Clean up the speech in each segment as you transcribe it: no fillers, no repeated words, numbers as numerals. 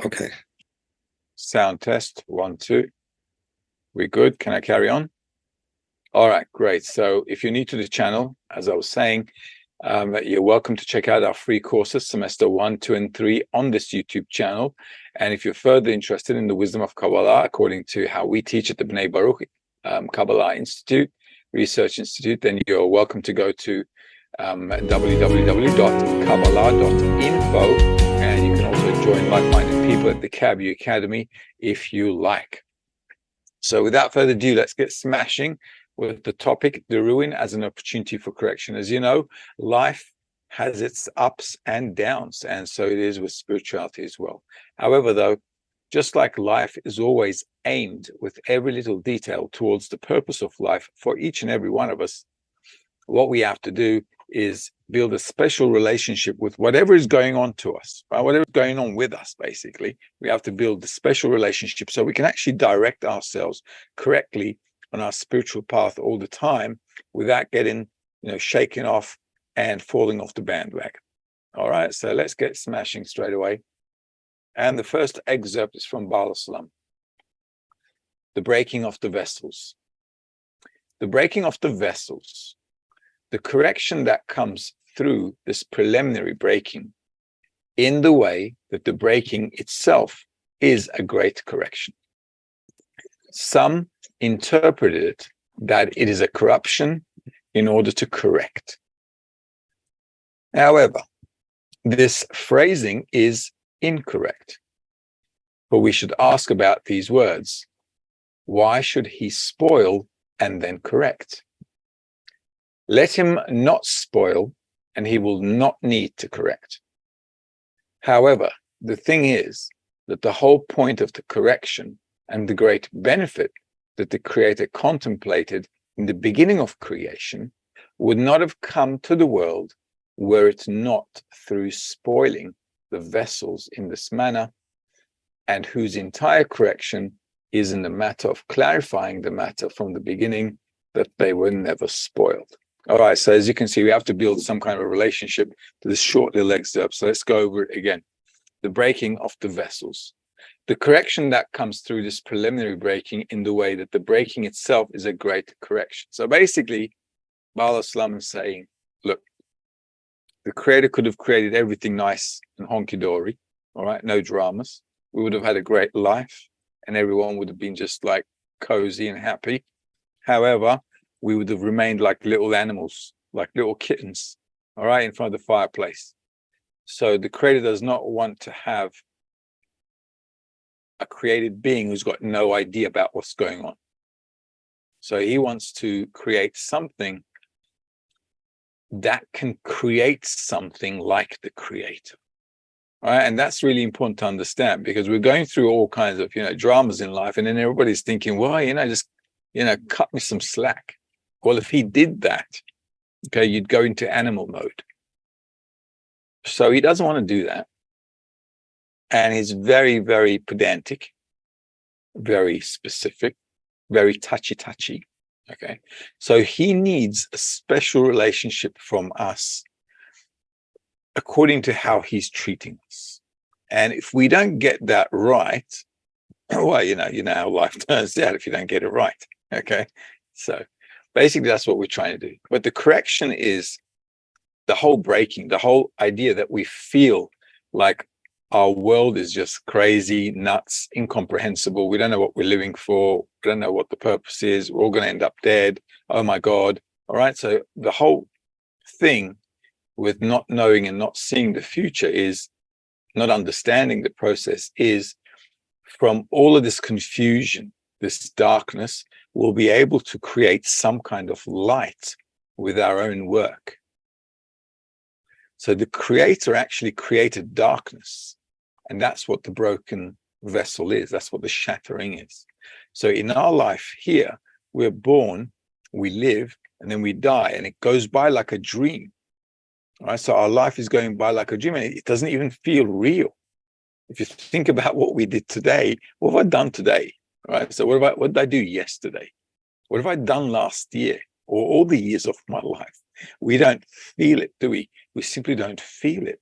Okay. Sound test, 1, 2. We good? Can I carry on? All right, great. So if you're new to the channel, as I was saying, you're welcome to check out our free courses, semester 1, 2, and 3 on this YouTube channel. And if you're further interested in the wisdom of Kabbalah, according to how we teach at the Bnei Baruch Kabbalah Institute, Research Institute, then you're welcome to go to www.kabbalah.info, and you can also join like-minded people at the KABU Academy if you like. So without further ado, let's get smashing with the topic, the ruin as an opportunity for correction. As you know, life has its ups and downs, and so it is with spirituality as well. However, though, just like life is always aimed with every little detail towards the purpose of life for each and every one of us, what we have to do is build a special relationship with whatever is going on to us, right? Whatever is going on with us, basically. We have to build a special relationship so we can actually direct ourselves correctly on our spiritual path all the time without getting, shaken off and falling off the bandwagon. All right, so let's get smashing straight away. And the first excerpt is from Baal Islam, the breaking of the vessels. The breaking of the vessels, the correction that comes through this preliminary breaking in the way that the breaking itself is a great correction. Some interpreted it that it is a corruption in order to correct. However, this phrasing is incorrect. But we should ask about these words. Why should he spoil and then correct? Let him not spoil, and he will not need to correct. However, the thing is that the whole point of the correction and the great benefit that the Creator contemplated in the beginning of creation would not have come to the world were it not through spoiling the vessels in this manner, and whose entire correction is in the matter of clarifying the matter from the beginning that they were never spoiled. All right, so as you can see, we have to build some kind of a relationship to this short little excerpt. So let's go over it again. The breaking of the vessels. The correction that comes through this preliminary breaking in the way that the breaking itself is a great correction. So basically, Baal Islam is saying, look, the Creator could have created everything nice and honky-dory, all right, no dramas. We would have had a great life and everyone would have been just like cozy and happy. However, we would have remained like little animals, like little kittens, all right, in front of the fireplace. So the Creator does not want to have a created being who's got no idea about what's going on. So he wants to create something that can create something like the Creator. All right, and that's really important to understand, because we're going through all kinds of, dramas in life, and then everybody's thinking, well, just, cut me some slack. Well, if he did that, okay, you'd go into animal mode. So he doesn't want to do that. And he's very, very pedantic, very specific, very touchy. Okay. So he needs a special relationship from us according to how he's treating us. And if we don't get that right, well, you know how life turns out if you don't get it right. Okay. So basically, that's what we're trying to do. But the correction is the whole breaking, the whole idea that we feel like our world is just crazy, nuts, incomprehensible. We don't know what we're living for. We don't know what the purpose is. We're all going to end up dead. Oh, my God. All right. So the whole thing with not knowing and not seeing the future is not understanding the process is from all of this confusion, this darkness, we'll be able to create some kind of light with our own work. So the Creator actually created darkness, and that's what the broken vessel is. That's what the shattering is. So in our life here, we're born, we live, and then we die, and it goes by like a dream. All right, so our life is going by like a dream, and it doesn't even feel real. If you think about what we did today, what have I done today? All right, so what did I do yesterday? What have I done last year or all the years of my life? We don't feel it, do we? We simply don't feel it.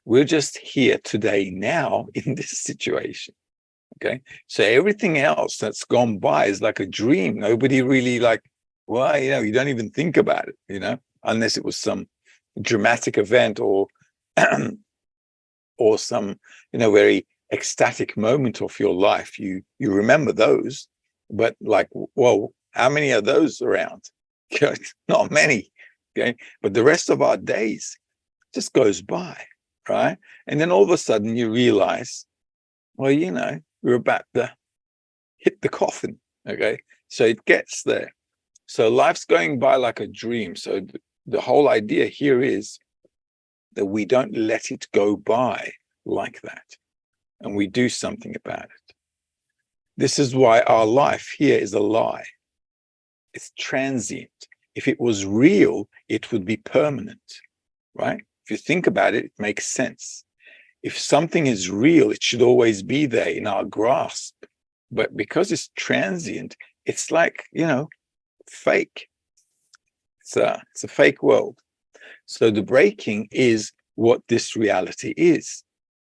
We're just here today, now, in this situation. Okay. So everything else that's gone by is like a dream. Nobody really well, you don't even think about it, unless it was some dramatic event or or some, very ecstatic moment of your life. You remember those, but well, how many are those around? Not many. Okay. But the rest of our days just goes by, right? And then all of a sudden you realize, well, we're about to hit the coffin. Okay. So it gets there. So life's going by like a dream. So the whole idea here is that we don't let it go by like that, and we do something about it. This is why our life here is a lie. It's transient. If it was real, it would be permanent, right? If you think about it, it makes sense. If something is real, it should always be there in our grasp. But because it's transient, it's like, fake. It's a fake world. So the breaking is what this reality is.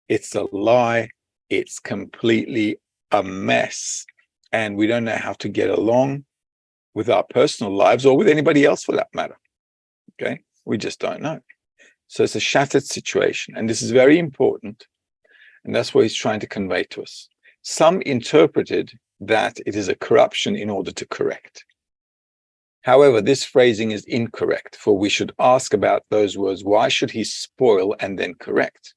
It's a lie. It's completely a mess. And we don't know how to get along with our personal lives or with anybody else for that matter. Okay? We just don't know. So it's a shattered situation. And this is very important. And that's what he's trying to convey to us. Some interpreted that it is a corruption in order to correct. However, this phrasing is incorrect, for we should ask about those words, why should he spoil and then correct?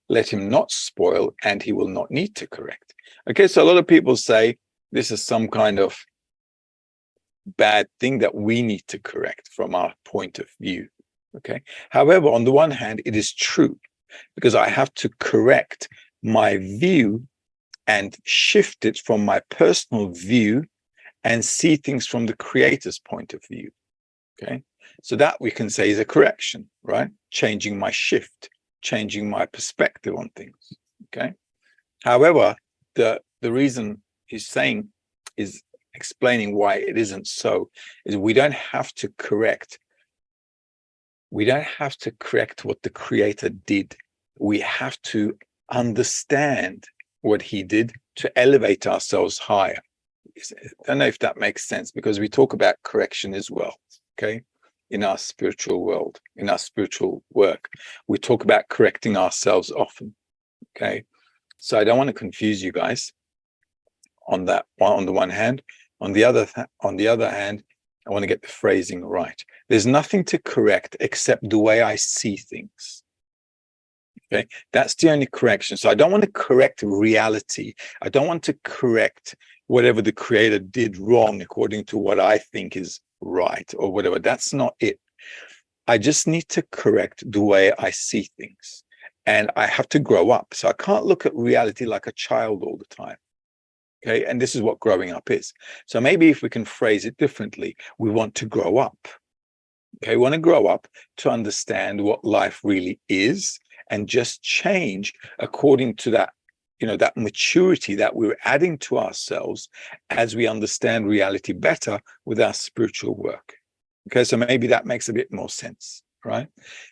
Let him not spoil and he will not need to correct. Okay, so a lot of people say this is some kind of bad thing that we need to correct from our point of view. Okay. However, on the one hand, it is true because I have to correct my view and shift it from my personal view and see things from the creator's point of view. Okay. So that we can say is a correction, right? Changing my shift, changing my perspective on things. Okay. However, the reason he's saying is explaining why it isn't so is we don't have to correct. We don't have to correct what the creator did. We have to understand what he did to elevate ourselves higher. I don't know if that makes sense because we talk about correction as well. Okay. In our spiritual world, in our spiritual work, we talk about correcting ourselves often. Okay. So I don't want to confuse you guys on that on the one hand. On the other hand, I want to get the phrasing right. There's nothing to correct except the way I see things. Okay, that's the only correction. So I don't want to correct reality. I don't want to correct whatever the creator did wrong according to what I think is right or whatever. That's not it. I just need to correct the way I see things. And I have to grow up. So I can't look at reality like a child all the time. Okay, and this is what growing up is. So maybe if we can phrase it differently, we want to grow up. Okay, we want to grow up to understand what life really is and just change according to that, that maturity that we're adding to ourselves as we understand reality better with our spiritual work. Okay, so maybe that makes a bit more sense, right?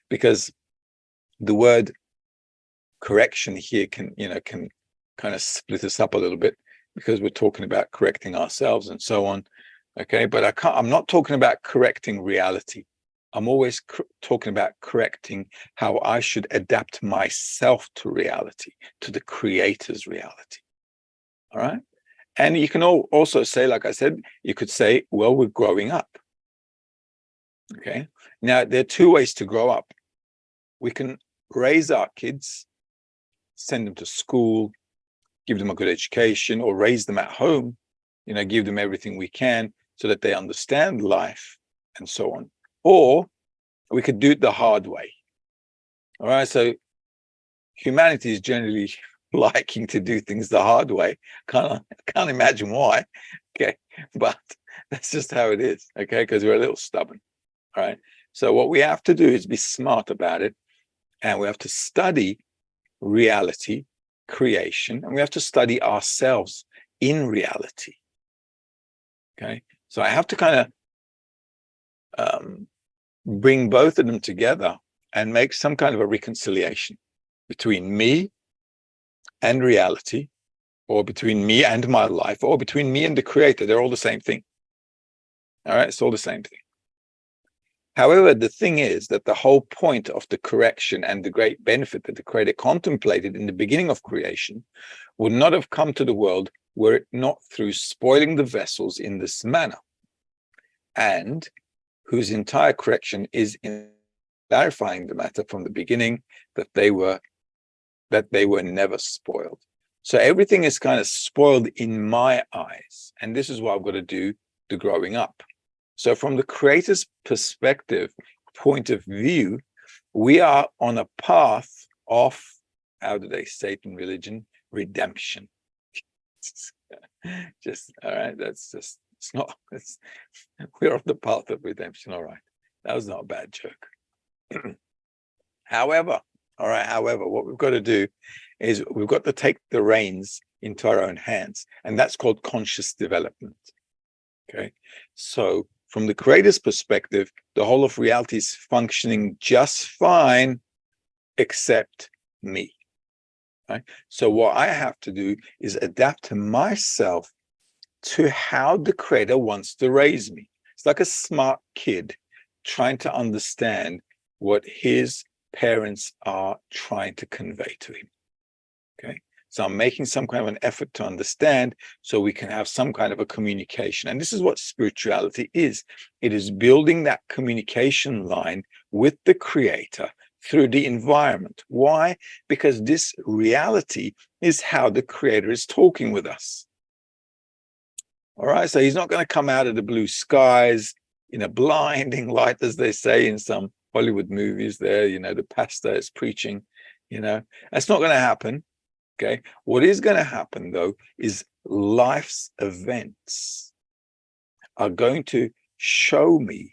Because the word correction here can kind of split us up a little bit because we're talking about correcting ourselves and so on. Okay, but I'm not talking about correcting reality. I'm always talking about correcting how I should adapt myself to reality, to the creator's reality. All right. And you can also say, like I said, you could say, well, we're growing up. Okay. Now, there are two ways to grow up. We can raise our kids, send them to school, give them a good education, or raise them at home, give them everything we can so that they understand life and so on. Or we could do it the hard way. All right. So humanity is generally liking to do things the hard way. Can't imagine why. Okay. But that's just how it is. Okay. Because we're a little stubborn. All right. So what we have to do is be smart about it. And we have to study reality, creation, and we have to study ourselves in reality. Okay. So I have to kind of bring both of them together and make some kind of a reconciliation. between me and reality, or between me and my life, or between me and the creator. They're all the same thing. All right, it's all the same thing. However, the thing is that the whole point of the correction and the great benefit that the creator contemplated in the beginning of creation would not have come to the world were it not through spoiling the vessels in this manner, and whose entire correction is in clarifying the matter from the beginning that they were never spoiled. So everything is kind of spoiled in my eyes, and this is what I've got to do the growing up. So from the creator's perspective, point of view, we are on a path of, how do they say it in religion? Redemption. Just, all right, that's just, we're on the path of redemption. All right, that was not a bad joke. However, what we've got to do is we've got to take the reins into our own hands, and that's called conscious development. Okay, so from the creator's perspective, the whole of reality is functioning just fine, except me. Right? So what I have to do is adapt to myself to how the creator wants to raise me. It's like a smart kid trying to understand what his parents are trying to convey to him. Okay, so I'm making some kind of an effort to understand so we can have some kind of a communication. And this is what spirituality is. It is building that communication line with the creator through the environment. Why? Because this reality is how the creator is talking with us. All right, so he's not going to come out of the blue skies in a blinding light, as they say in some Hollywood movies there, the pastor is preaching, that's not going to happen. Okay, what is going to happen though is life's events are going to show me,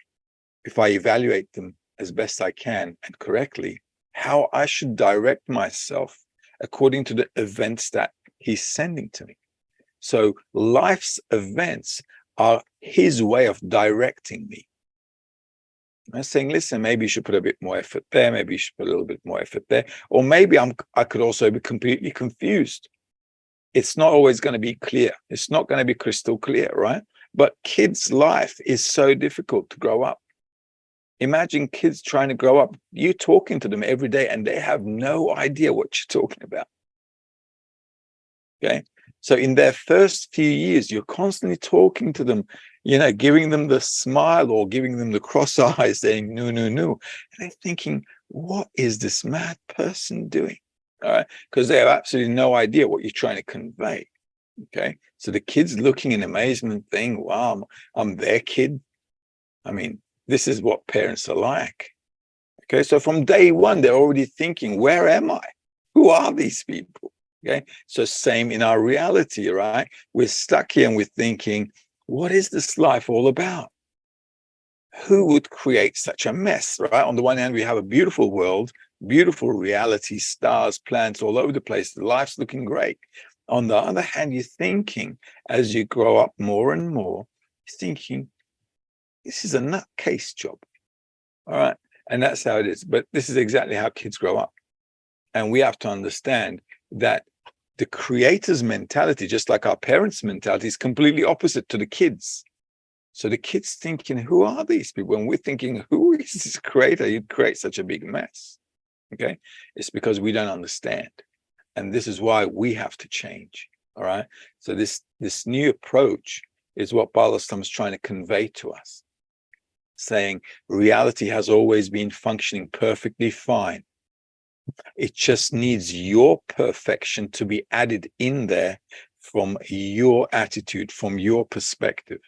if I evaluate them as best I can and correctly, how I should direct myself according to the events that he's sending to me. So life's events are his way of directing me. I'm saying, listen, maybe you should put a bit more effort there. Maybe you should put a little bit more effort there. Or maybe I could also be completely confused. It's not always going to be clear. It's not going to be crystal clear, right? But kids' life is so difficult to grow up. Imagine kids trying to grow up. You're talking to them every day and they have no idea what you're talking about. Okay. So in their first few years, you're constantly talking to them, giving them the smile or giving them the cross eyes, saying, no, no, no. And they're thinking, what is this mad person doing? All right. Because they have absolutely no idea what you're trying to convey. Okay. So the kid's looking in amazement, thinking, wow, I'm their kid. I mean, this is what parents are like. Okay. So from day one, they're already thinking, where am I? Who are these people? Okay, so same in our reality, right? We're stuck here and we're thinking, what is this life all about? Who would create such a mess, right? On the one hand, we have a beautiful world, beautiful reality, stars, planets all over the place. The life's looking great. On the other hand, you're thinking, as you grow up more and more, you're thinking, this is a nutcase job, all right? And that's how it is. But this is exactly how kids grow up. And we have to understand that the creator's mentality, just like our parents' mentality, is completely opposite to the kids. So the kids thinking, who are these people? And we're thinking, who is this creator? You'd create such a big mess. Okay. It's because we don't understand. And this is why we have to change. All right. So this new approach is what Balastam is trying to convey to us, saying reality has always been functioning perfectly fine. It just needs your perfection to be added in there from your attitude, from your perspective.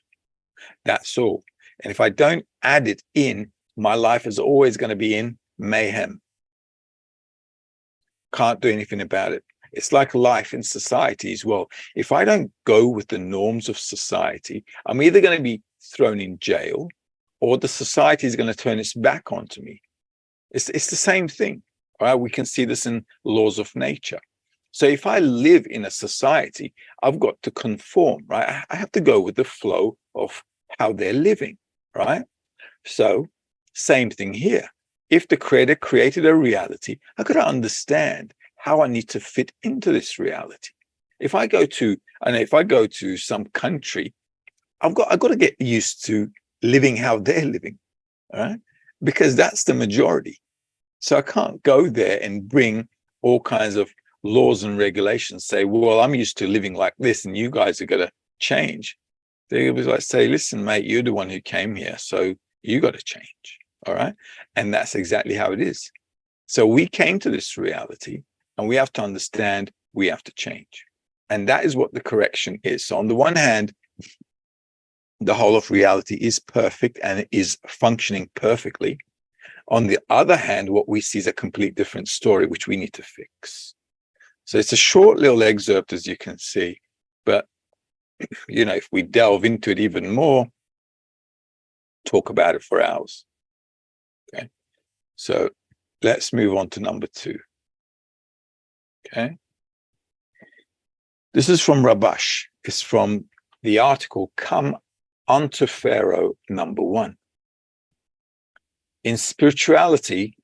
That's all. And if I don't add it in, my life is always going to be in mayhem. Can't do anything about it. It's like life in society as well. If I don't go with the norms of society, I'm either going to be thrown in jail or the society is going to turn its back onto me. It's the same thing. Right? We can see this in laws of nature. So if I live in a society, I've got to conform, right? I have to go with the flow of how they're living, right? So same thing here. if the creator created a reality, I've got to understand how I need to fit into this reality. If I go to some country, I've got to get used to living how they're living, all right? Because that's the majority. So I can't go there and bring all kinds of laws and regulations, say, well, I'm used to living like this and you guys are going to change. They was like, say, listen, mate, you're the one who came here, so you got to change, all right? And that's exactly how it is. So we came to this reality and we have to understand we have to change. And that is what the correction is. So on the one hand, the whole of reality is perfect and it is functioning perfectly. On the other hand, what we see is a complete different story, which we need to fix. So it's a short little excerpt, as you can see, but if we delve into it even more, talk about it for hours. Okay, so let's move on to number 2. Okay, this is from Rabash. It's from the article "Come Unto Pharaoh" number 1. In spirituality,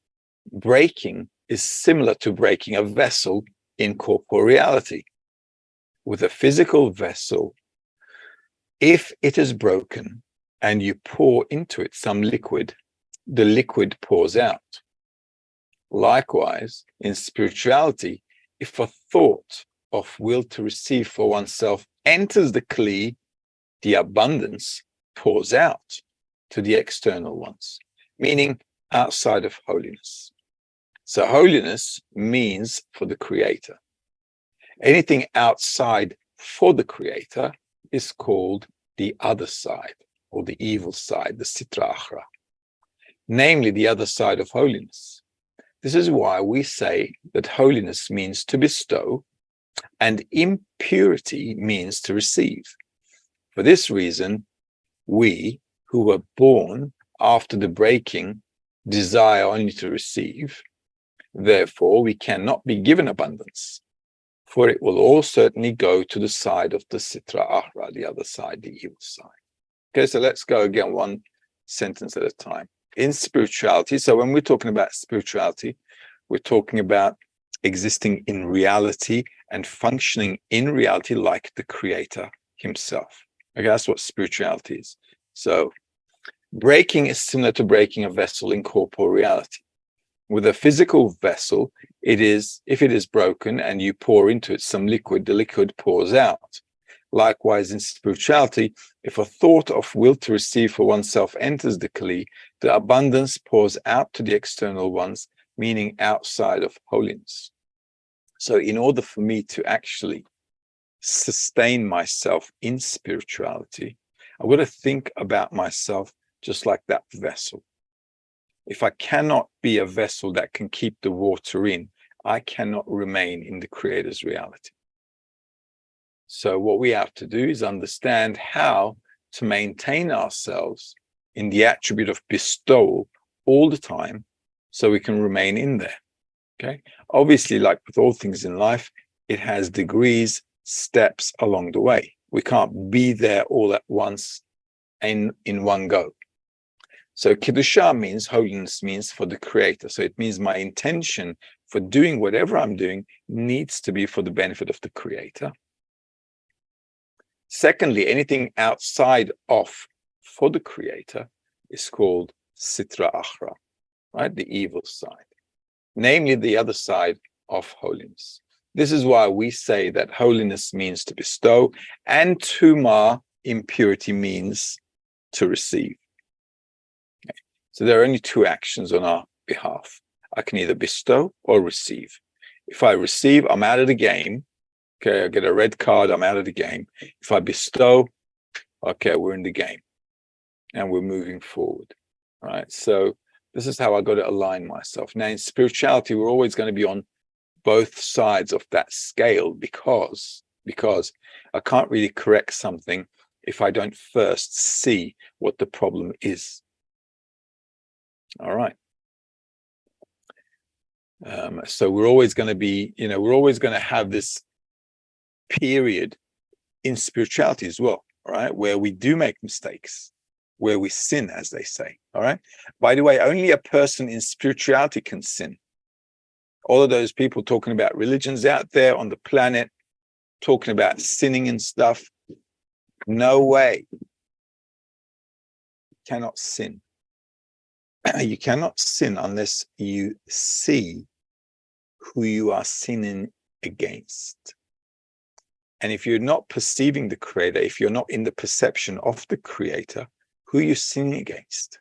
breaking is similar to breaking a vessel in corporeality. With a physical vessel, if it is broken and you pour into it some liquid, the liquid pours out. Likewise, in spirituality, if a thought of will to receive for oneself enters the kli, the abundance pours out to the external ones, meaning outside of holiness. So holiness means for the creator. Anything outside for the creator is called the other side, or the evil side, the sitra achra, namely the other side of holiness. This is why we say that holiness means to bestow and impurity means to receive. For this reason, we who were born after the breaking desire only to receive. Therefore, we cannot be given abundance, for it will all certainly go to the side of the sitra achra, the other side, the evil side. Okay, so let's go again one sentence at a time. In spirituality, so when we're talking about spirituality, we're talking about existing in reality and functioning in reality like the creator himself. Okay, that's what spirituality is. So breaking is similar to breaking a vessel in corporeality. With a physical vessel, if it is broken and you pour into it some liquid, the liquid pours out. Likewise, in spirituality, if a thought of will to receive for oneself enters the kli, the abundance pours out to the external ones, meaning outside of holiness. So in order for me to actually sustain myself in spirituality, I've got to think about myself just like that vessel. If I cannot be a vessel that can keep the water in, I cannot remain in the Creator's reality. So what we have to do is understand how to maintain ourselves in the attribute of bestowal all the time so we can remain in there. Okay. Obviously, like with all things in life, it has degrees, steps along the way. We can't be there all at once and in one go. So Kedusha means, holiness means for the creator. So it means my intention for doing whatever I'm doing needs to be for the benefit of the creator. Secondly, anything outside of for the creator is called sitra achra, right? The evil side, namely the other side of holiness. This is why we say that holiness means to bestow and tuma, impurity, means to receive. Okay. So there are only two actions on our behalf. I can either bestow or receive. If I receive, I'm out of the game. Okay, I get a red card, I'm out of the game. If I bestow, okay, we're in the game and we're moving forward. All right, so this is how I got to align myself. Now, in spirituality, we're always going to be on both sides of that scale because I can't really correct something if I don't first see what the problem is. All right. So we're always going to be, we're always going to have this period in spirituality as well, right, where we do make mistakes. where we sin, as they say. All right. By the way, only a person in spirituality can sin. All of those people talking about religions out there on the planet, talking about sinning and stuff, no way. You cannot sin. You cannot sin unless you see who you are sinning against. And if you're not perceiving the Creator, if you're not in the perception of the Creator, who are you sinning against?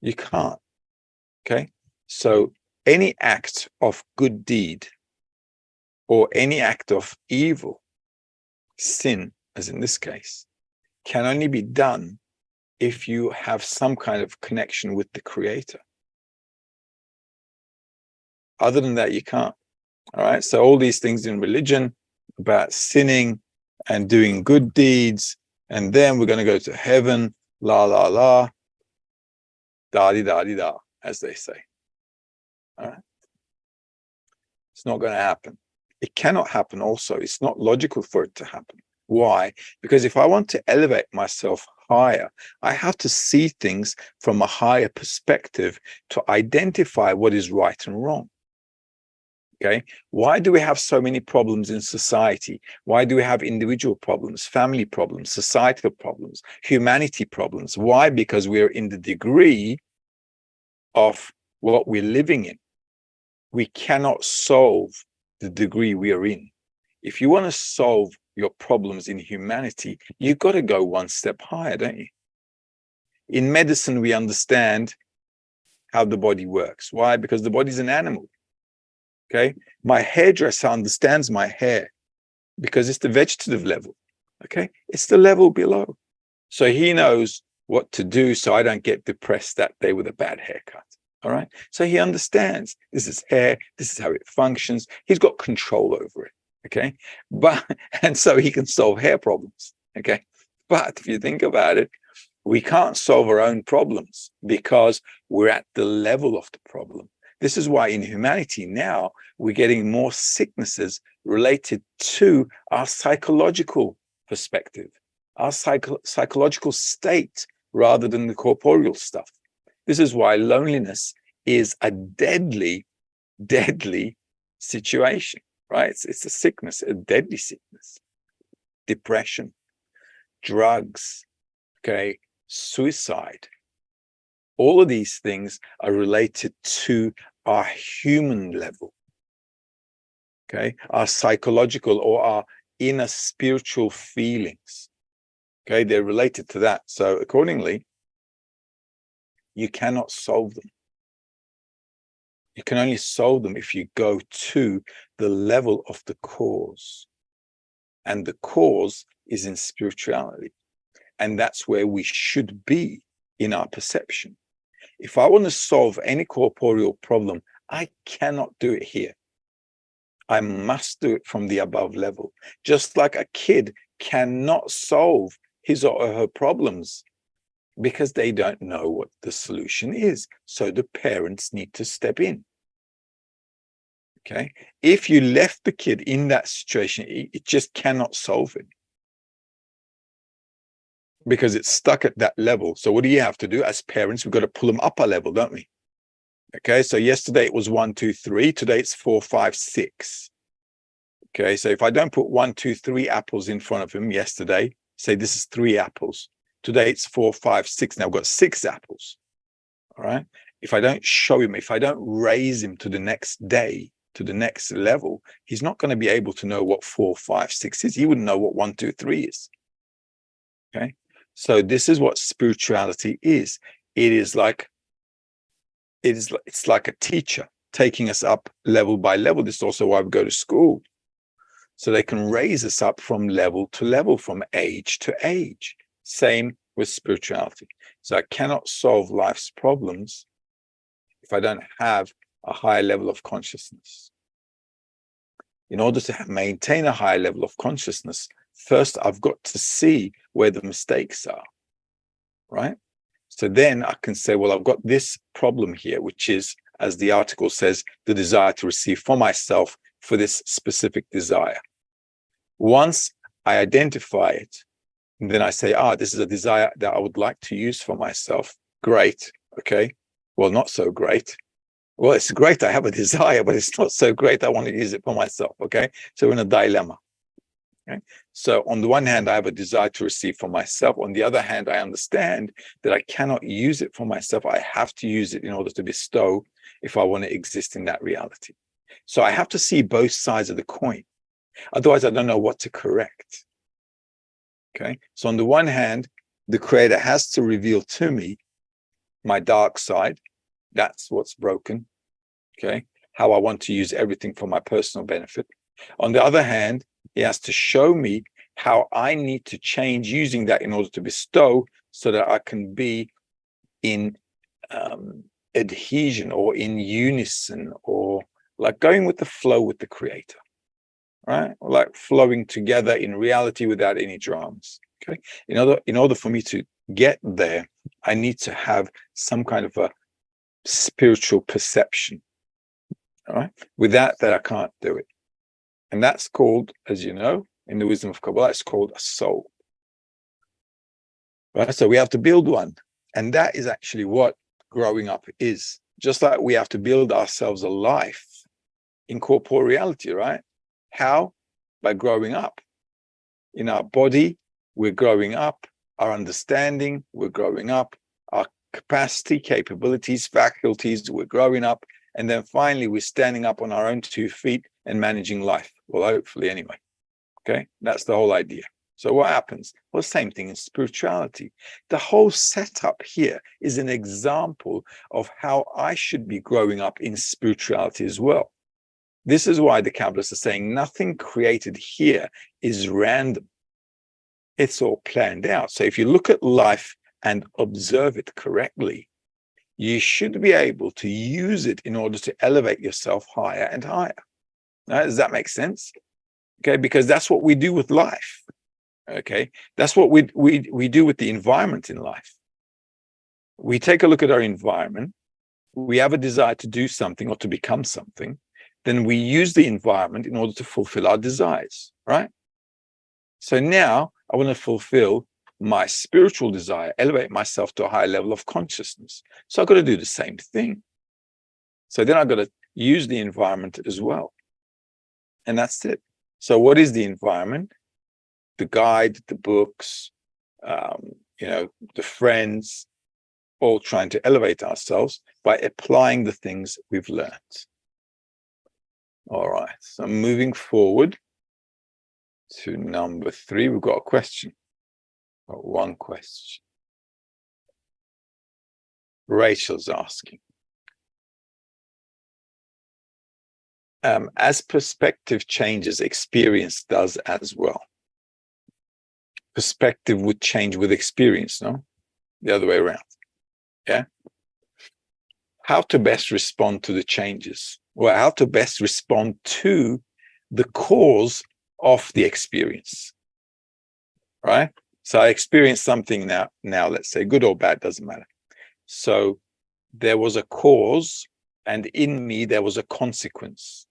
You can't. Okay? So any act of good deed or any act of evil, sin, as in this case, can only be done if you have some kind of connection with the Creator. Other than that, you can't. All right. So all these things in religion about sinning and doing good deeds, and then we're going to go to heaven, la, la, la, da-di-da-di-da, as they say. All right. It's not going to happen. It cannot happen also. It's not logical for it to happen. Why? Because if I want to elevate myself higher, I have to see things from a higher perspective to identify what is right and wrong. Okay. Why do we have so many problems in society? Why do we have individual problems, family problems, societal problems, humanity problems? Why? Because we're in the degree of what we're living in. We cannot solve the degree we are in. If you want to solve your problems in humanity, you've got to go one step higher, don't you? In medicine, we understand how the body works. Why? Because the body's an animal. Okay, my hairdresser understands my hair because it's the vegetative level. Okay, it's the level below. So he knows what to do so I don't get depressed that day with a bad haircut. All right, so he understands this is hair, this is how it functions. He's got control over it. Okay, and so he can solve hair problems. Okay, but if you think about it, we can't solve our own problems because we're at the level of the problem. This is why in humanity now we're getting more sicknesses related to our psychological perspective, our psychological state rather than the corporeal stuff. This is why loneliness is a deadly, deadly situation, right? It's a sickness, a deadly sickness. Depression, drugs, okay, suicide. All of these things are related to our human level, okay, our psychological or our inner spiritual feelings, okay, they're related to that. So accordingly, you cannot solve them. You can only solve them if you go to the level of the cause, and the cause is in spirituality, and that's where we should be in our perception. If I want to solve any corporeal problem, I cannot do it here. I must do it from the above level. Just like a kid cannot solve his or her problems because they don't know what the solution is. So the parents need to step in. Okay. If you left the kid in that situation, it just cannot solve it, because it's stuck at that level. So what do you have to do as parents? We've got to pull them up a level, don't we? Okay, so yesterday it was 1, 2, 3. Today it's 4, 5, 6. Okay, so if I don't put 1, 2, 3 apples in front of him yesterday, say this is 3 apples. Today it's 4, 5, 6. Now I've got 6 apples. All right. If I don't show him, if I don't raise him to the next day, to the next level, he's not going to be able to know what 4, 5, 6 is. He wouldn't know what 1, 2, 3 is. Okay. So this is what spirituality is. It's like a teacher taking us up level by level. This is also why we go to school, so they can raise us up from level to level, from age to age. Same with spirituality. So I cannot solve life's problems if I don't have a higher level of consciousness. In order to maintain a higher level of consciousness, first I've got to see where the mistakes are, right? So then I can say, well, I've got this problem here, which is, as the article says, the desire to receive for myself for this specific desire. Once I identify it, And then I say, this is a desire that I would like to use for myself. Great. Okay. Well, not so great. Well, it's great. I have a desire, but it's not so great. I want to use it for myself. Okay. So we're in a dilemma. Okay. So on the one hand, I have a desire to receive for myself. On the other hand, I understand that I cannot use it for myself. I have to use it in order to bestow if I want to exist in that reality. So I have to see both sides of the coin. Otherwise, I don't know what to correct. Okay. So on the one hand, the creator has to reveal to me my dark side. That's what's broken. Okay. How I want to use everything for my personal benefit. On the other hand, he has to show me how I need to change using that in order to bestow so that I can be in adhesion or in unison or like going with the flow with the creator, right? Or like flowing together in reality without any dramas. Okay. In order for me to get there, I need to have some kind of a spiritual perception. All right. Without that, I can't do it. And that's called, as you know, in the wisdom of Kabbalah, it's called a soul. Right? So we have to build one. And that is actually what growing up is. Just like we have to build ourselves a life in corporeal reality, right? How? By growing up. In our body, we're growing up. Our understanding, we're growing up. Our capacity, capabilities, faculties, we're growing up. And then finally, we're standing up on our own 2 feet and managing life. Well, hopefully anyway. Okay, that's the whole idea. So what happens? Well, same thing in spirituality. The whole setup here is an example of how I should be growing up in spirituality as well. This is why the Kabbalists are saying nothing created here is random. It's all planned out. So if you look at life and observe it correctly, you should be able to use it in order to elevate yourself higher and higher. Now, does that make sense? Okay, because that's what we do with life. Okay, that's what we do with the environment in life. We take a look at our environment. We have a desire to do something or to become something. Then we use the environment in order to fulfill our desires, right? So now I want to fulfill my spiritual desire, elevate myself to a higher level of consciousness. So I've got to do the same thing. So then I've got to use the environment as well. And that's it. So what is the environment? The guide, the books, the friends, all trying to elevate ourselves by applying the things we've learned. All right, so moving forward to number 3, we've got a question. One question. Rachel's asking. As perspective changes, experience does as well. Perspective would change with experience, no? The other way around. Yeah. How to best respond to the changes? Well, how to best respond to the cause of the experience, right? So I experienced something now, let's say good or bad, doesn't matter. So there was a cause, and in me, there was a consequence.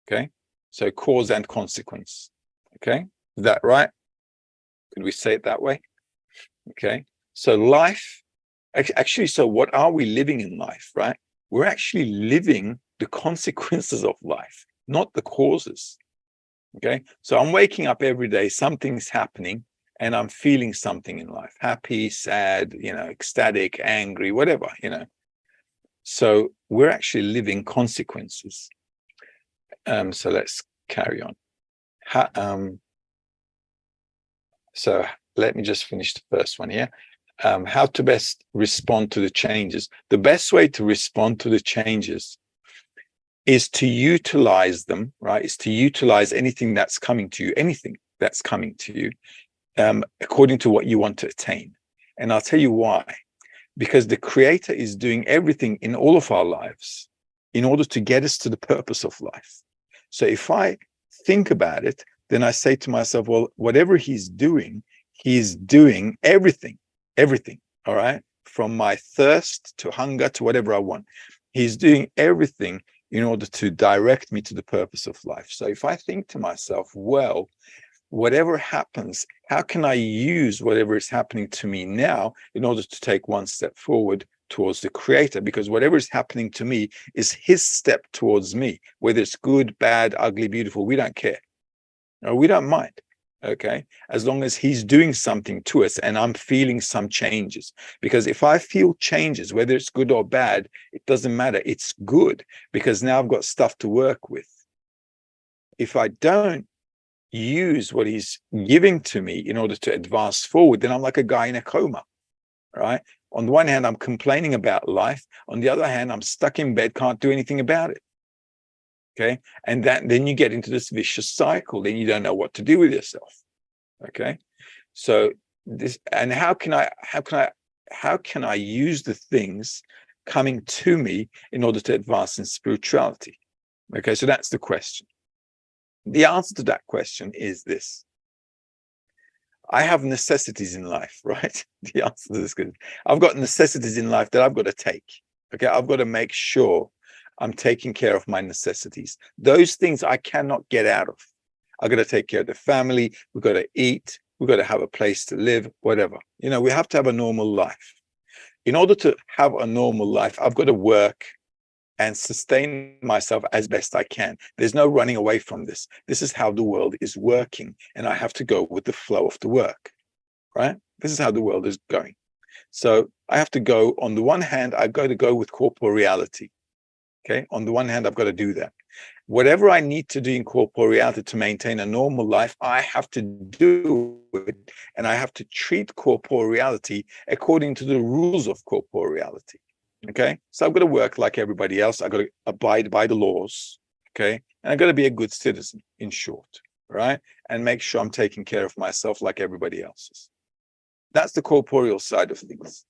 Okay. So cause and consequence. Okay. Is that right? Could we say it that way? Okay. So life, actually, so what are we living in life, right? We're actually living the consequences of life, not the causes. Okay. So I'm waking up every day, something's happening, and I'm feeling something in life, happy, sad, ecstatic, angry, whatever, So we're actually living consequences. So let's carry on. So let me just finish the first one here. How to best respond to the changes. The best way to respond to the changes is to utilize them, right? Is to utilize anything that's coming to you, according to what you want to attain. And I'll tell you why. Because the Creator is doing everything in all of our lives in order to get us to the purpose of life. So if I think about it, then I say to myself, well, whatever he's doing everything, all right? From my thirst to hunger to whatever I want. He's doing everything in order to direct me to the purpose of life. So if I think to myself, well, whatever happens, how can I use whatever is happening to me now in order to take one step forward towards the creator? Because whatever is happening to me is his step towards me, whether it's good, bad, ugly, beautiful, we don't care. No, we don't mind. Okay, as long as he's doing something to us and I'm feeling some changes. Because if I feel changes, whether it's good or bad, it doesn't matter. It's good because now I've got stuff to work with. If I don't use what he's giving to me in order to advance forward, then I'm like a guy in a coma, right? On the one hand, I'm complaining about life. On the other hand, I'm stuck in bed, can't do anything about it. Okay. And then you get into this vicious cycle. Then you don't know what to do with yourself. Okay. So this, and how can I use the things coming to me in order to advance in spirituality? Okay. So that's the question. The answer to that question is this. I have necessities in life, right? The answer to this question. I've got necessities in life that I've got to take. Okay. I've got to make sure I'm taking care of my necessities. Those things I cannot get out of. I've got to take care of the family. We've got to eat. We've got to have a place to live, whatever. You know, we have to have a normal life. In order to have a normal life, I've got to work and sustain myself as best I can. There's no running away from this. This is how the world is working. And I have to go with the flow of the work, right? This is how the world is going. So I have to go, on the one hand, I've got to go with corporeality. Okay. On the one hand, I've got to do that. Whatever I need to do in corporeality to maintain a normal life, I have to do it. And I have to treat corporeality according to the rules of corporeality. Okay. So I've got to work like everybody else. I've got to abide by the laws. Okay. And I've got to be a good citizen, in short. Right. And make sure I'm taking care of myself like everybody else is. That's the corporeal side of things.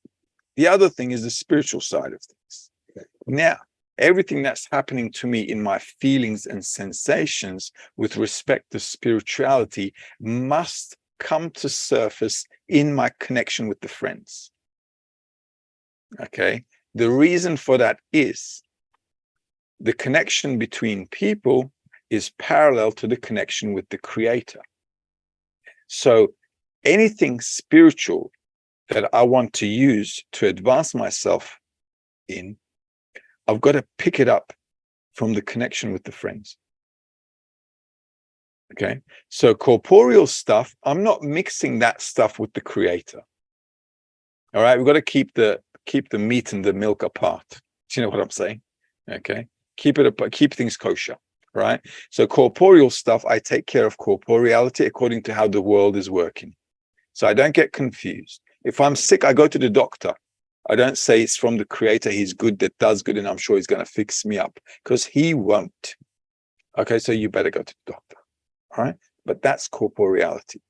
The other thing is the spiritual side of things. Now, everything that's happening to me in my feelings and sensations with respect to spirituality must come to surface in my connection with the friends. Okay. The reason for that is the connection between people is parallel to the connection with the creator. So anything spiritual that I want to use to advance myself in, I've got to pick it up from the connection with the friends. Okay. So corporeal stuff, I'm not mixing that stuff with the creator. All right. We've got to keep the meat and the milk apart. Do you know what I'm saying? Okay. Keep things kosher. Right. So corporeal stuff, I take care of corporeality according to how the world is working. So I don't get confused. If I'm sick, I go to the doctor. I don't say it's from the creator. He's good, that does good, and I'm sure he's going to fix me up, because he won't. Okay, so you better go to the doctor. All right. But that's corporeality.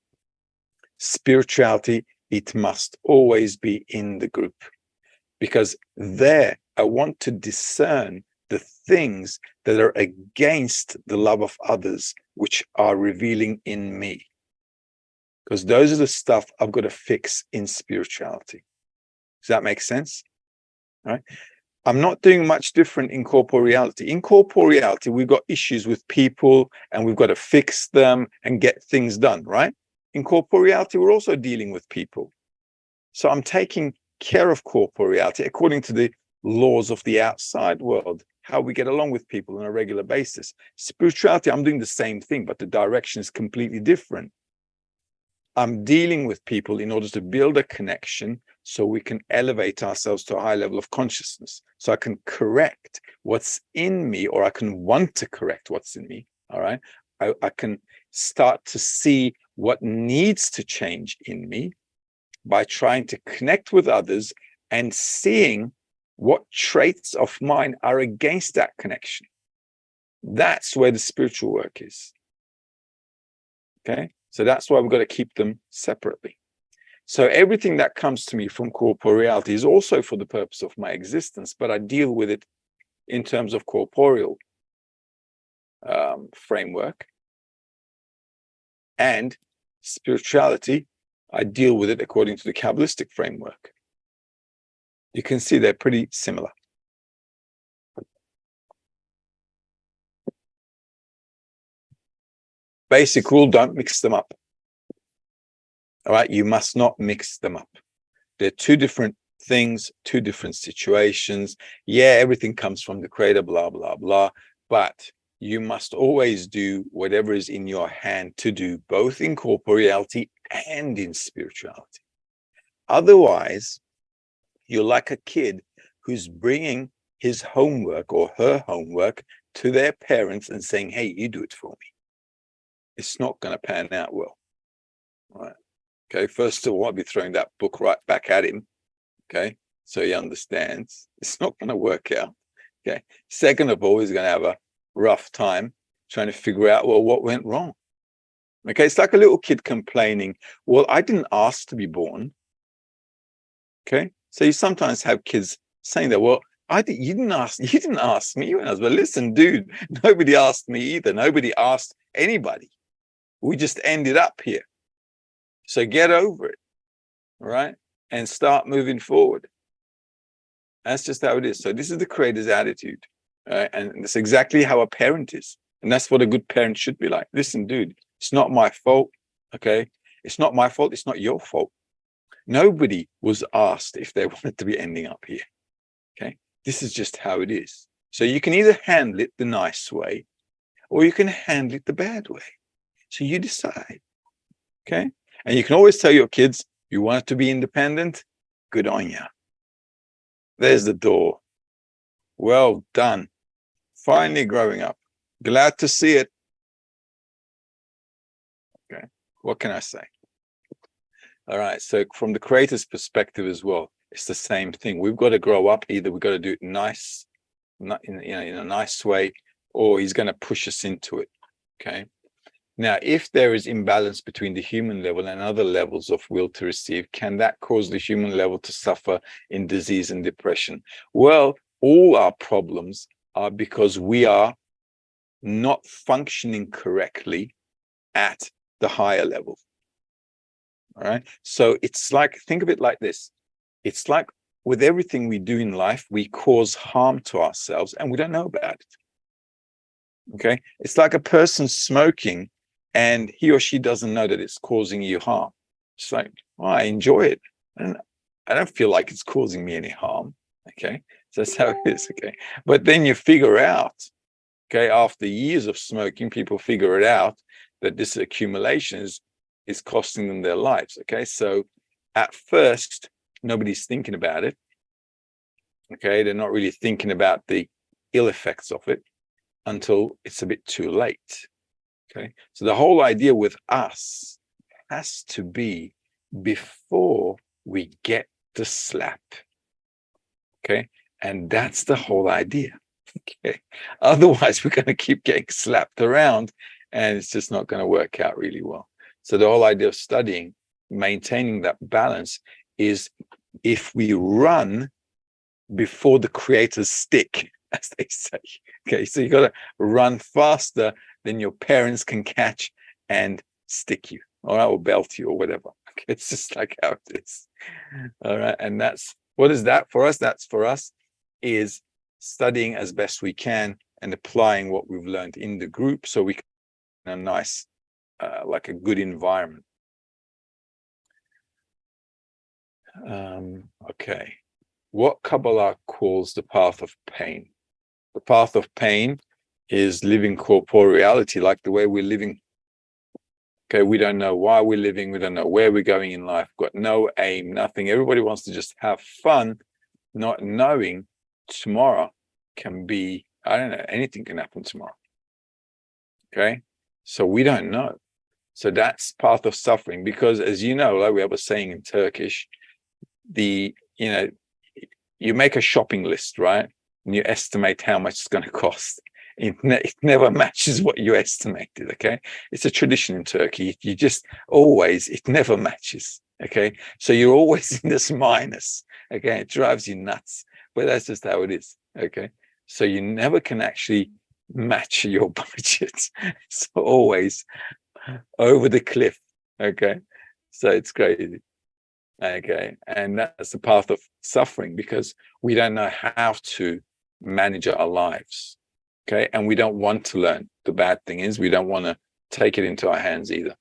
Spirituality, it must always be in the group, because there I want to discern the things that are against the love of others, which are revealing in me. Because those are the stuff I've got to fix in spirituality. Does that make sense? All right. I'm not doing much different in corporeality. In corporeality, we've got issues with people and we've got to fix them and get things done, right? In corporeality, we're also dealing with people. So I'm taking care of corporeality according to the laws of the outside world, how we get along with people on a regular basis. Spirituality, I'm doing the same thing, but the direction is completely different. I'm dealing with people in order to build a connection so we can elevate ourselves to a high level of consciousness. So I can correct what's in me, or I can want to correct what's in me. All right. I can start to see what needs to change in me by trying to connect with others and seeing what traits of mine are against that connection. That's where the spiritual work is. Okay. So that's why we've got to keep them separately. So everything that comes to me from corporeality is also for the purpose of my existence, but I deal with it in terms of corporeal framework. And spirituality, I deal with it according to the Kabbalistic framework. You can see they're pretty similar. Basic rule, don't mix them up. All right, you must not mix them up. They're two different things, two different situations. Yeah, everything comes from the creator, blah, blah, blah. But you must always do whatever is in your hand to do, both in corporeality and in spirituality. Otherwise, you're like a kid who's bringing his homework or her homework to their parents and saying, hey, you do it for me. It's not going to pan out well. All right. Okay, first of all, I'll be throwing that book right back at him. Okay, so he understands it's not going to work out. Okay, second of all, he's going to have a rough time trying to figure out, well, what went wrong. Okay, it's like a little kid complaining, well, I didn't ask to be born. Okay, so you sometimes have kids saying that, well, you didn't ask me. But listen, dude, nobody asked me either. Nobody asked anybody. We just ended up here. So get over it, all right? And start moving forward. That's just how it is. So this is the creator's attitude. Right? And that's exactly how a parent is. And that's what a good parent should be like. Listen, dude, it's not my fault, okay? It's not my fault. It's not your fault. Nobody was asked if they wanted to be ending up here, okay? This is just how it is. So you can either handle it the nice way or you can handle it the bad way. So you decide, okay? And you can always tell your kids, you want to be independent? Good on you. There's the door. Well done. Finally growing up. Glad to see it. Okay. What can I say? All right. So from the creator's perspective as well, it's the same thing. We've got to grow up. Either we've got to do it nice, in a nice way, or he's going to push us into it. Okay. Now, if there is imbalance between the human level and other levels of will to receive, can that cause the human level to suffer in disease and depression? Well, all our problems are because we are not functioning correctly at the higher level. All right. So it's like, think of it like this. It's like with everything we do in life, we cause harm to ourselves and we don't know about it. Okay. It's like a person smoking and he or she doesn't know that it's causing you harm. It's like, oh, I enjoy it. And I don't feel like it's causing me any harm. Okay. So that's how it is. Okay. But then you figure out, okay, after years of smoking, people figure it out that this accumulation is costing them their lives. Okay. So at first, nobody's thinking about it. Okay. They're not really thinking about the ill effects of it until it's a bit too late. Okay, so the whole idea with us has to be before we get the slap. Okay, and that's the whole idea. Okay, otherwise we're going to keep getting slapped around and it's just not going to work out really well. So the whole idea of studying, maintaining that balance is if we run before the creator's stick, as they say. Okay, so you got to run faster than your parents can catch and stick you, all right, or belt you or whatever. Okay, it's just like how it is. All right, and that's what is that for us? That's for us is studying as best we can and applying what we've learned in the group so we can have a nice, like a good environment. Okay, what Kabbalah calls the path of pain? The path of pain is living corporeality like the way we're living. Okay, we don't know why we're living. We don't know where we're going in life. We've got no aim, nothing. Everybody wants to just have fun, not knowing tomorrow can be, I don't know, anything can happen tomorrow. Okay, so we don't know. So that's path of suffering because, as you know, like we have a saying in Turkish, you make a shopping list, right? And you estimate how much it's going to cost. It never matches what you estimated, okay? It's a tradition in Turkey. You just always, it never matches, okay? So you're always in this minus, okay? It drives you nuts, but that's just how it is, okay? So you never can actually match your budget. It's always over the cliff, okay? So it's crazy. Okay, and that's the path of suffering because we don't know how to manage our lives. Okay, and we don't want to learn. The bad thing is we don't want to take it into our hands either.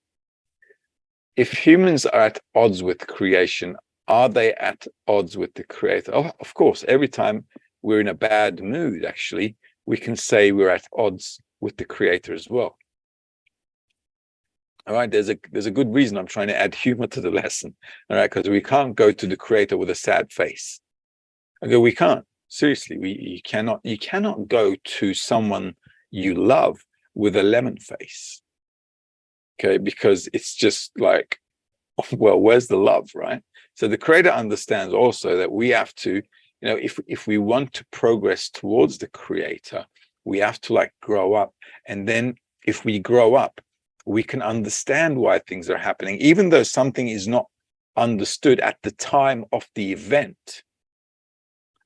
if humans are at odds with creation, are they at odds with the creator? Oh, of course, every time we're in a bad mood, actually, we can say we're at odds with the creator as well. All right, there's a good reason I'm trying to add humor to the lesson. All right, because we can't go to the creator with a sad face. Okay, we can't. Seriously, you cannot go to someone you love with a lemon face. Okay, because it's just like, well, where's the love, right? So the creator understands also that we have to, if we want to progress towards the creator, we have to like grow up. And then if we grow up, we can understand why things are happening, even though something is not understood at the time of the event.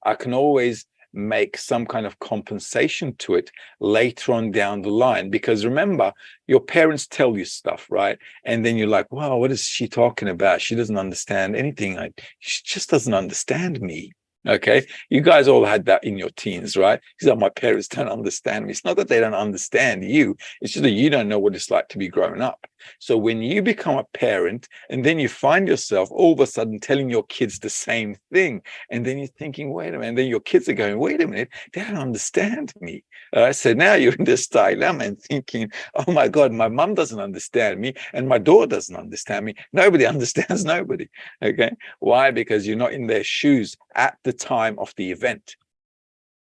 I can always make some kind of compensation to it later on down the line, because remember, your parents tell you stuff, right? And then you're like, wow, what is she talking about? She doesn't understand anything. She just doesn't understand me. Okay, you guys all had that in your teens, right? It's like, my parents don't understand me. It's not that they don't understand you, it's just that you don't know what it's like to be grown up. So when you become a parent and then you find yourself all of a sudden telling your kids the same thing, and then you're thinking, wait a minute, and then your kids are going, wait a minute, they don't understand me. So now you're in this dilemma and thinking, oh my God, my mom doesn't understand me and my daughter doesn't understand me. Nobody understands nobody. Okay, why? Because you're not in their shoes at the time of the event.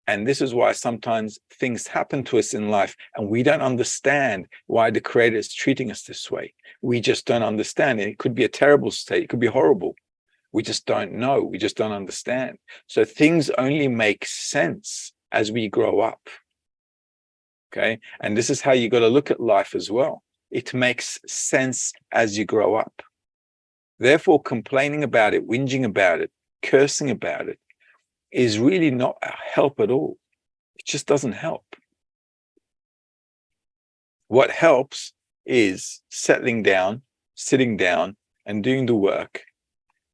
And this is why sometimes things happen to us in life and we don't understand why the creator is treating us this way. We just don't understand it. It could be a terrible state. It could be horrible. We just don't know. We just don't understand. So things only make sense as we grow up. Okay. And this is how you got to look at life as well. It makes sense as you grow up. Therefore, complaining about it, whinging about it, cursing about it is really not a help at all. It just doesn't help. What helps is settling down, sitting down and doing the work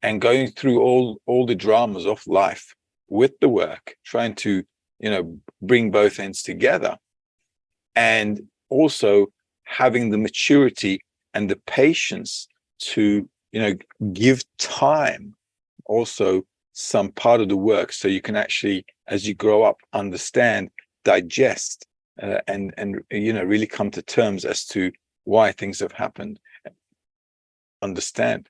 and going through all the dramas of life with the work, trying to, bring both ends together, and also having the maturity and the patience to, give time also some part of the work, so you can actually, as you grow up, understand, digest, and really come to terms as to why things have happened. Understand.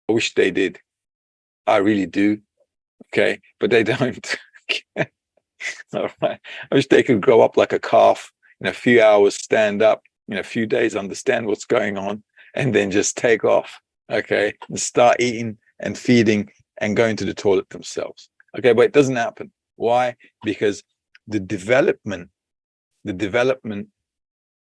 I wish they did. I really do. Okay, but they don't. All right. I wish they could grow up like a calf in a few hours, stand up in a few days, understand what's going on, and then just take off. Okay, and start eating and feeding and going to the toilet themselves. Okay, but it doesn't happen. Why? Because the development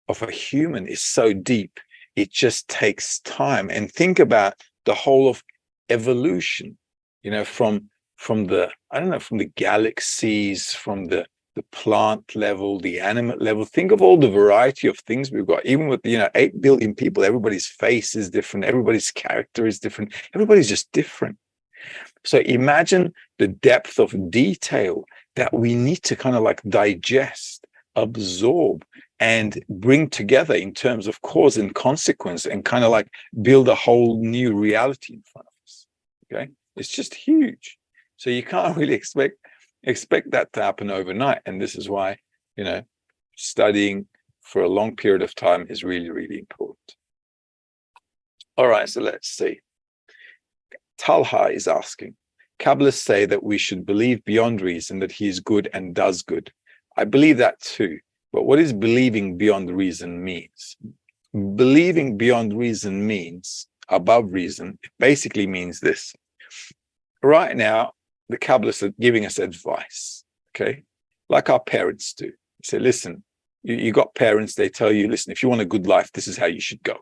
of a human is so deep. It just takes time. And think about the whole of evolution, from the, I don't know, from the galaxies, from the plant level, the animate level. Think of all the variety of things we've got. Even with 8 billion people, everybody's face is different, everybody's character is different, everybody's just different. So imagine the depth of detail that we need to kind of like digest, absorb, and bring together in terms of cause and consequence, and kind of like build a whole new reality in front of us. Okay, it's just huge. So you can't really expect that to happen overnight. And this is why, studying for a long period of time is really, really important. All right, so let's see. Talha is asking, Kabbalists say that we should believe beyond reason that he is good and does good. I believe that too. But what is believing beyond reason means? Believing beyond reason means above reason. It basically means this. Right now, the Kabbalists are giving us advice, okay? Like our parents do. They say, listen, you got parents, they tell you, listen, if you want a good life, this is how you should go,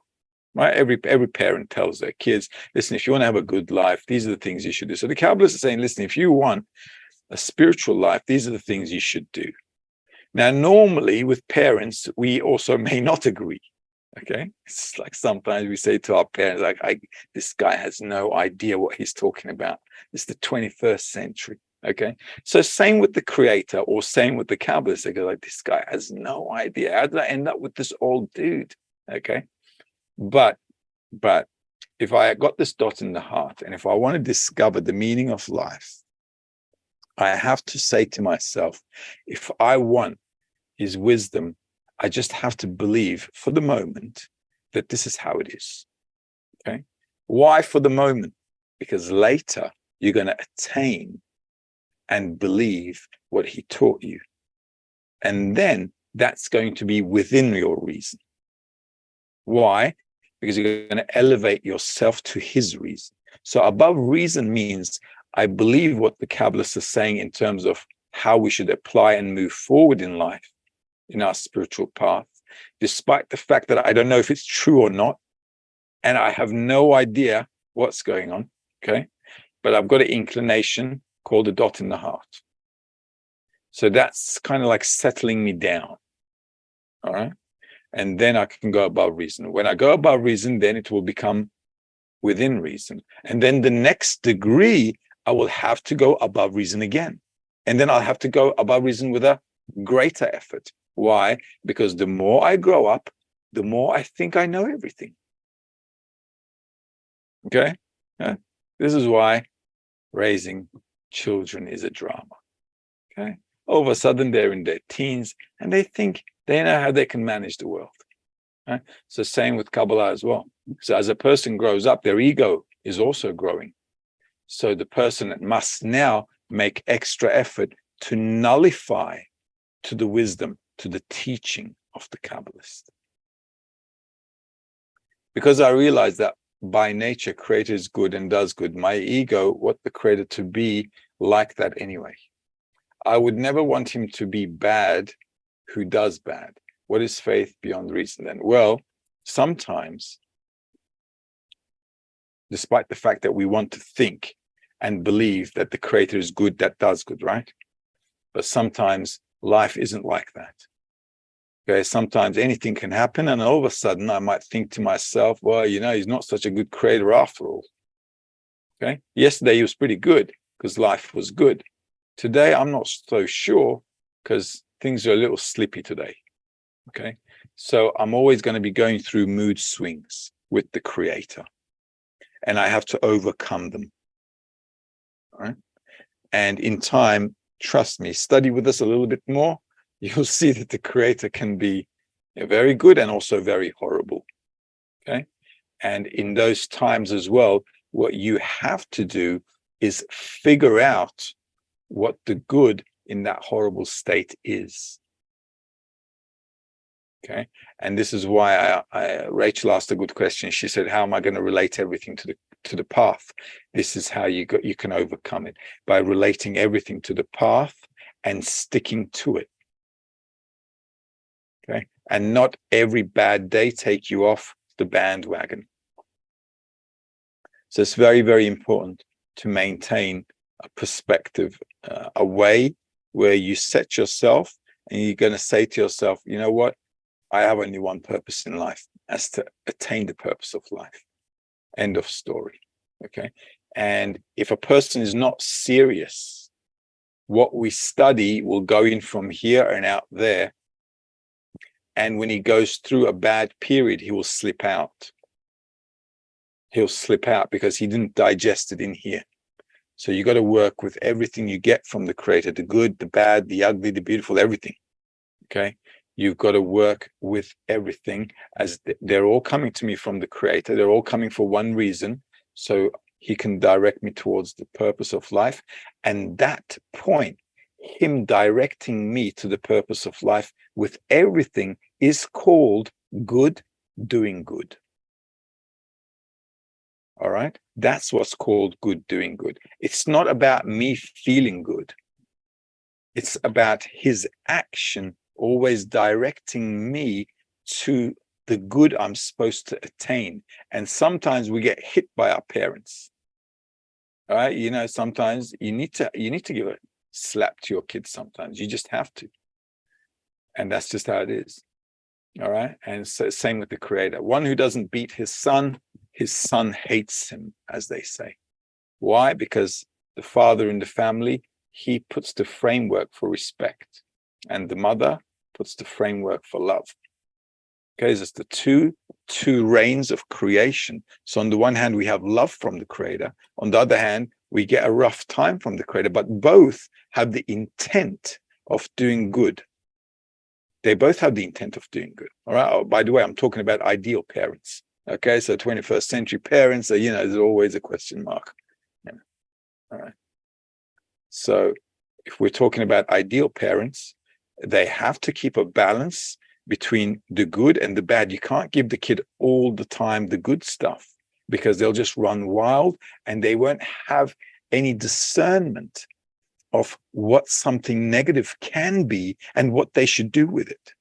right? Every parent tells their kids, listen, if you want to have a good life, these are the things you should do. So the Kabbalists are saying, listen, if you want a spiritual life, these are the things you should do. Now, normally with parents, we also may not agree. Okay, it's like sometimes we say to our parents, like, this guy has no idea what he's talking about. It's the 21st century. Okay. So same with the creator, or same with the Kabbalist. They go like, this guy has no idea. How did I end up with this old dude? Okay. But if I got this dot in the heart, and if I want to discover the meaning of life, I have to say to myself, if I want his wisdom, I just have to believe for the moment that this is how it is. Okay. Why for the moment? Because later you're going to attain and believe what he taught you. And then that's going to be within your reason. Why? Because you're going to elevate yourself to his reason. So above reason means I believe what the Kabbalists are saying in terms of how we should apply and move forward in life, in our spiritual path, despite the fact that I don't know if it's true or not. And I have no idea what's going on. Okay. But I've got an inclination called a dot in the heart. So that's kind of like settling me down. All right. And then I can go above reason. When I go above reason, then it will become within reason. And then the next degree, I will have to go above reason again. And then I'll have to go above reason with a greater effort. Why? Because the more I grow up, the more I think I know everything. Okay? This is why raising children is a drama. Okay? All of a sudden, they're in their teens and they think they know how they can manage the world. Right? So same with Kabbalah as well. So as a person grows up, their ego is also growing. So the person must now make extra effort to nullify to the wisdom, to the teaching of the Kabbalist. Because I realize that by nature, Creator is good and does good. My ego wants the Creator to be like that anyway. I would never want him to be bad who does bad. What is faith beyond reason then? Well, sometimes, despite the fact that we want to think and believe that the Creator is good that does good, right? But sometimes life isn't like that. Okay, sometimes anything can happen, and all of a sudden I might think to myself, well, he's not such a good creator after all. Okay, yesterday he was pretty good because life was good. Today I'm not so sure because things are a little slippy today. Okay, so I'm always going to be going through mood swings with the Creator, and I have to overcome them. All right, and in time, trust me, study with us a little bit more. You'll see that the Creator can be very good and also very horrible. Okay. And in those times as well, what you have to do is figure out what the good in that horrible state is. Okay. And this is why Rachel asked a good question. She said, how am I going to relate everything to the path? This is how you can overcome it, by relating everything to the path and sticking to it. Okay, and not every bad day take you off the bandwagon. So it's very, very important to maintain a perspective, a way where you set yourself and you're going to say to yourself, you know what? I have only one purpose in life, as to attain the purpose of life. End of story. Okay. And if a person is not serious, what we study will go in from here and out there. And when he goes through a bad period, he will slip out. He'll slip out because he didn't digest it in here. So you got to work with everything you get from the Creator, the good, the bad, the ugly, the beautiful, everything. Okay. You've got to work with everything as they're all coming to me from the Creator. They're all coming for one reason. So he can direct me towards the purpose of life. And that point, him directing me to the purpose of life with everything, is called good doing good. All right. That's what's called good doing good. It's not about me feeling good. It's about his action always directing me to the good I'm supposed to attain. And sometimes we get hit by our parents. All right. Sometimes you need to give a slap to your kids. Sometimes you just have to. And that's just how it is. All right. And so same with the Creator. One who doesn't beat his son hates him, as they say. Why? Because the father in the family he puts the framework for respect, and the mother puts the framework for love. Okay, so it's the two reigns of creation. So on the one hand, we have love from the creator. On the other hand, we get a rough time from the creator, but both have the intent of doing good. They both have the intent of doing good. All right. Oh, by the way, I'm talking about ideal parents. Okay, so 21st century parents are, there's always a question mark. Yeah. All right. So if we're talking about ideal parents, they have to keep a balance between the good and the bad. You can't give the kid all the time the good stuff, because they'll just run wild and they won't have any discernment of what something negative can be and what they should do with it.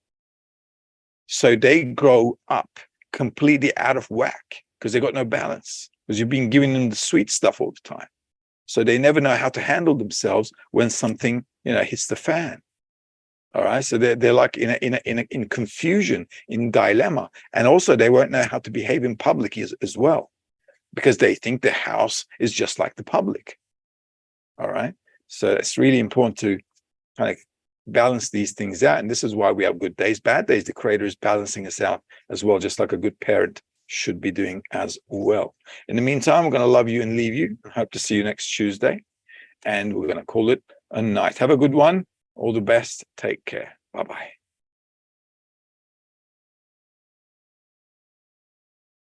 So they grow up completely out of whack because they've got no balance, because you've been giving them the sweet stuff all the time. So they never know how to handle themselves when something, hits the fan. All right. So they're like in confusion, in dilemma. And also they won't know how to behave in public as well, because they think the house is just like the public. All right. So it's really important to kind of balance these things out. And this is why we have good days, bad days. The creator is balancing us out as well, just like a good parent should be doing as well. In the meantime, we're going to love you and leave you. I hope to see you next Tuesday. And we're going to call it a night. Have a good one. All the best. Take care. Bye-bye.